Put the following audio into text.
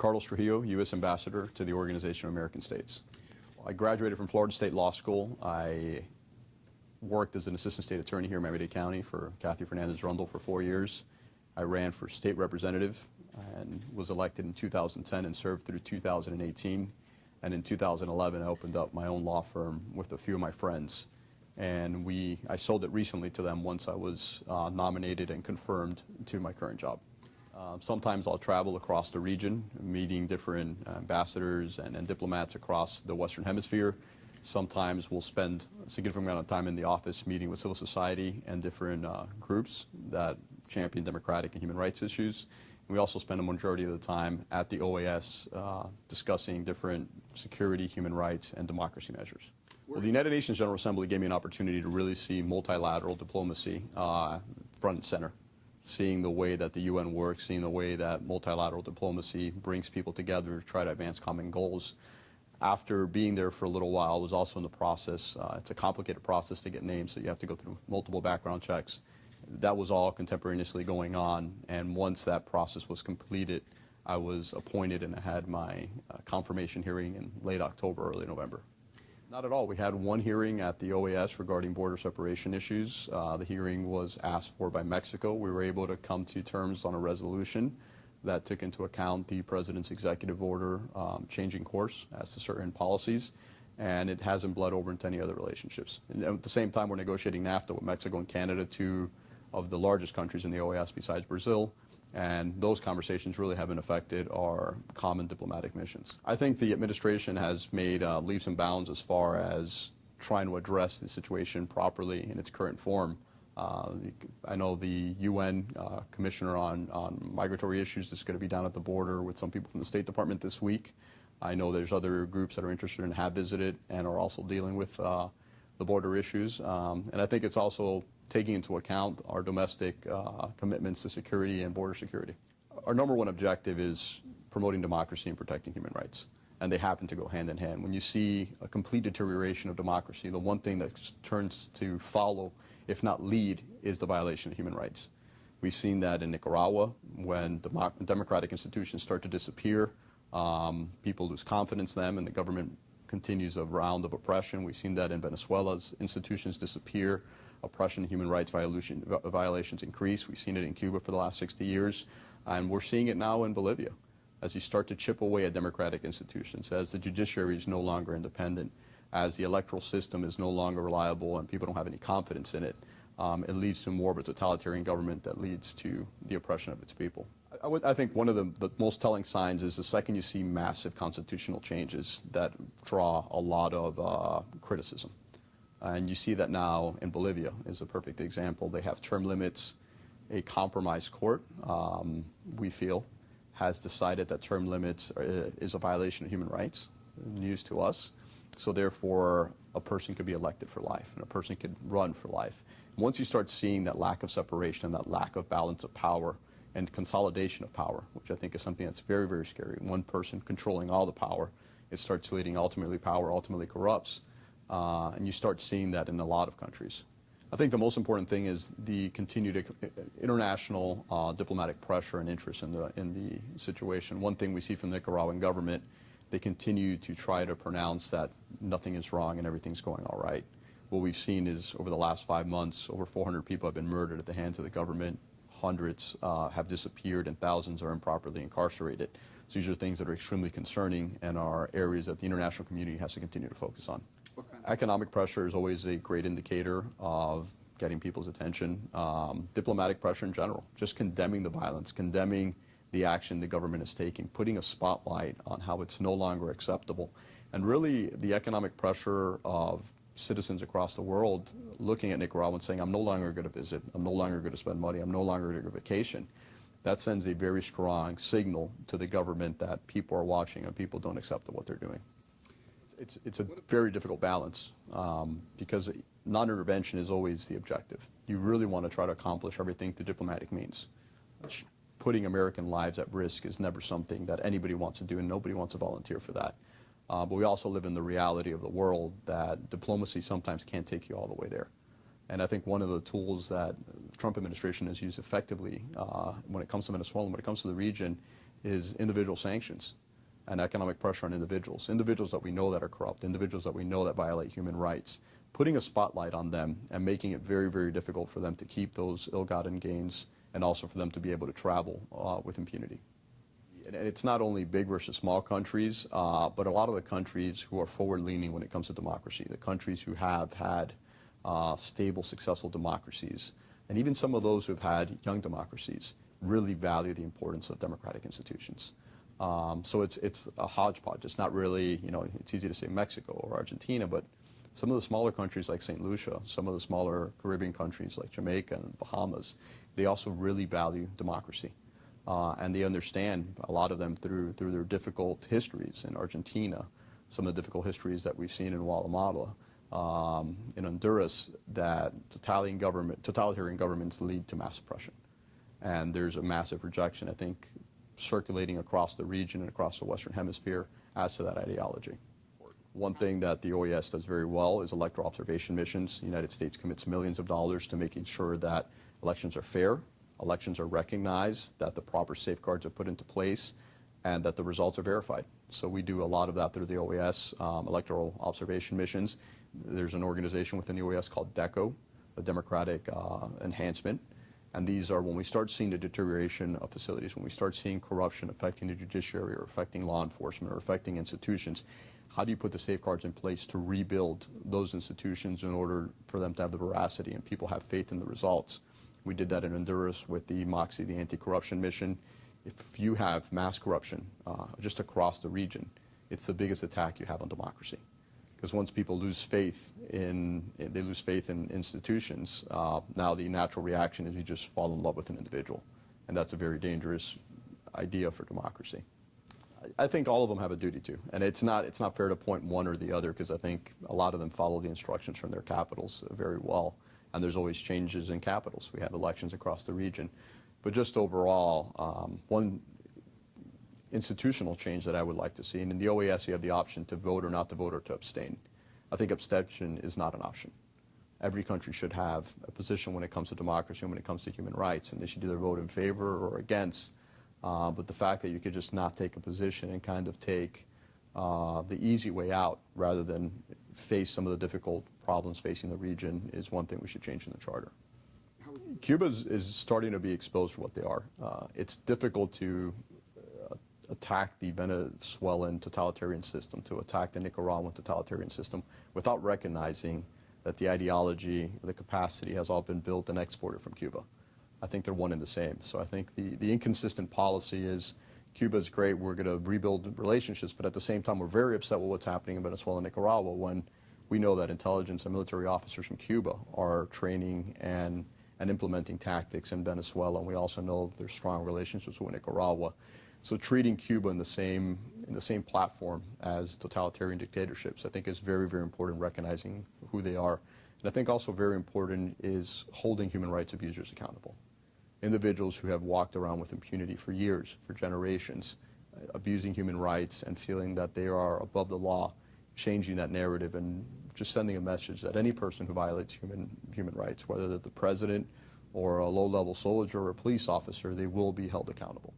Carlos Trujillo, U.S. Ambassador to the Organization of American States. I graduated from Florida State Law School. I worked as an assistant state attorney here in Miami-Dade County for Kathy Fernandez-Rundle for 4 years. I ran for state representative and was elected in 2010 and served through 2018. And in 2011, I opened up my own law firm with a few of my friends. And I sold it recently to them once I was nominated and confirmed to my current job. Sometimes I'll travel across the region, meeting different ambassadors and diplomats across the Western Hemisphere. Sometimes we'll spend a significant amount of time in the office meeting with civil society and different groups that champion democratic and human rights issues. And we also spend a majority of the time at the OAS discussing different security, human rights, and democracy measures. Well, the United Nations General Assembly gave me an opportunity to really see multilateral diplomacy front and center. Seeing the way that the UN works, seeing the way that multilateral diplomacy brings people together to try to advance common goals. After being there for a little while, I was also in the process. It's a complicated process to get names, so you have to go through multiple background checks. That was all contemporaneously going on, and once that process was completed, I was appointed and I had my confirmation hearing in late October, early November. Not at all. We had one hearing at the OAS regarding border separation issues. The hearing was asked for by Mexico. We were able to come to terms on a resolution that took into account the President's executive order changing course as to certain policies, and it hasn't bled over into any other relationships. And at the same time, we're negotiating NAFTA with Mexico and Canada, two of the largest countries in the OAS besides Brazil. And those conversations really haven't affected our common diplomatic missions. I think the administration has made leaps and bounds as far as trying to address the situation properly in its current form. I know the UN Commissioner on Migratory Issues is going to be down at the border with some people from the State Department this week. I know there's other groups that are interested and have visited and are also dealing with the border issues. And I think it's also taking into account our domestic commitments to security and border security. Our number one objective is promoting democracy and protecting human rights, and they happen to go hand in hand. When you see a complete deterioration of democracy, the one thing that turns to follow, if not lead, is the violation of human rights. We've seen that in Nicaragua when democratic institutions start to disappear, people lose confidence in them, and the government continues a round of oppression. We've seen that in Venezuela's institutions disappear, oppression and human rights violations increase. We've seen it in Cuba for the last 60 years, and we're seeing it now in Bolivia as you start to chip away at democratic institutions, as the judiciary is no longer independent, as the electoral system is no longer reliable and people don't have any confidence in it. It leads to more of a totalitarian government that leads to the oppression of its people. I think one of the most telling signs is the second you see massive constitutional changes that draw a lot of criticism. And you see that now in Bolivia is a perfect example. They have term limits. A compromised court, we feel, has decided that term limits is a violation of human rights, news to us. So therefore, a person could be elected for life and a person could run for life. Once you start seeing that lack of separation and that lack of balance of power and consolidation of power, which I think is something that's very, very scary, one person controlling all the power, it starts leading ultimately power ultimately corrupts. And you start seeing that in a lot of countries. I think the most important thing is the continued international diplomatic pressure and interest in the situation. One thing we see from the Nicaraguan government, they continue to try to pronounce that nothing is wrong and everything's going all right. What we've seen is over the last 5 months, over 400 people have been murdered at the hands of the government. Hundreds have disappeared and thousands are improperly incarcerated. So these are things that are extremely concerning and are areas that the international community has to continue to focus on. Economic pressure is always a great indicator of getting people's attention. Diplomatic pressure in general, just condemning the violence, condemning the action the government is taking, putting a spotlight on how it's no longer acceptable. And really the economic pressure of citizens across the world looking at Nicaragua and saying, I'm no longer going to visit, I'm no longer going to spend money, I'm no longer going to go vacation. That sends a very strong signal to the government that people are watching and people don't accept what they're doing. It's a very difficult balance because non-intervention is always the objective. You really want to try to accomplish everything through diplomatic means. Putting American lives at risk is never something that anybody wants to do, and nobody wants to volunteer for that. But we also live in the reality of the world that diplomacy sometimes can't take you all the way there. And I think one of the tools that the Trump administration has used effectively when it comes to Venezuela, when it comes to the region, is individual sanctions and economic pressure on individuals that we know that are corrupt, individuals that we know that violate human rights, putting a spotlight on them and making it very, very difficult for them to keep those ill-gotten gains and also for them to be able to travel with impunity. And it's not only big versus small countries, but a lot of the countries who are forward-leaning when it comes to democracy, the countries who have had stable, successful democracies, and even some of those who have had young democracies really value the importance of democratic institutions. So it's a hodgepodge. It's not really, it's easy to say Mexico or Argentina, but some of the smaller countries like St. Lucia, some of the smaller Caribbean countries like Jamaica and Bahamas, they also really value democracy. And they understand, a lot of them through their difficult histories in Argentina, some of the difficult histories that we've seen in Guatemala, in Honduras, that totalitarian governments lead to mass oppression. And there's a massive rejection, I think, circulating across the region and across the Western Hemisphere as to that ideology. One thing that the OAS does very well is electoral observation missions. The United States commits millions of dollars to making sure that elections are fair, elections are recognized, that the proper safeguards are put into place, and that the results are verified. So we do a lot of that through the OAS, electoral observation missions. There's an organization within the OAS called DECO, the Democratic Enhancement. And these are when we start seeing the deterioration of facilities, when we start seeing corruption affecting the judiciary or affecting law enforcement or affecting institutions, how do you put the safeguards in place to rebuild those institutions in order for them to have the veracity and people have faith in the results? We did that in Honduras with the MOXIE, the anti-corruption mission. If you have mass corruption just across the region, it's the biggest attack you have on democracy. Because once people lose faith in institutions, now the natural reaction is you just fall in love with an individual. And that's a very dangerous idea for democracy. I think all of them have a duty to. And it's not fair to point one or the other, because I think a lot of them follow the instructions from their capitals very well. And there's always changes in capitals. We have elections across the region. But just overall, one institutional change that I would like to see, and in the OAS you have the option to vote or not to vote or to abstain. I think abstention is not an option. Every country should have a position when it comes to democracy and when it comes to human rights, and they should either vote in favor or against. But the fact that you could just not take a position and kind of take the easy way out rather than face some of the difficult problems facing the region is one thing we should change in the charter. Cuba is starting to be exposed for what they are. It's difficult to attack the Venezuelan totalitarian system, to attack the Nicaraguan totalitarian system without recognizing that the ideology, the capacity has all been built and exported from Cuba. I think they're one and the same. So I think the inconsistent policy is Cuba's great, we're going to rebuild relationships, but at the same time we're very upset with what's happening in Venezuela and Nicaragua when we know that intelligence and military officers from Cuba are training and implementing tactics in Venezuela, and we also know there's strong relationships with Nicaragua. So treating Cuba in the same platform as totalitarian dictatorships, I think is very, very important, recognizing who they are. And I think also very important is holding human rights abusers accountable. Individuals who have walked around with impunity for years, for generations, abusing human rights and feeling that they are above the law, changing that narrative and just sending a message that any person who violates human rights, whether they're the president or a low-level soldier or a police officer, they will be held accountable.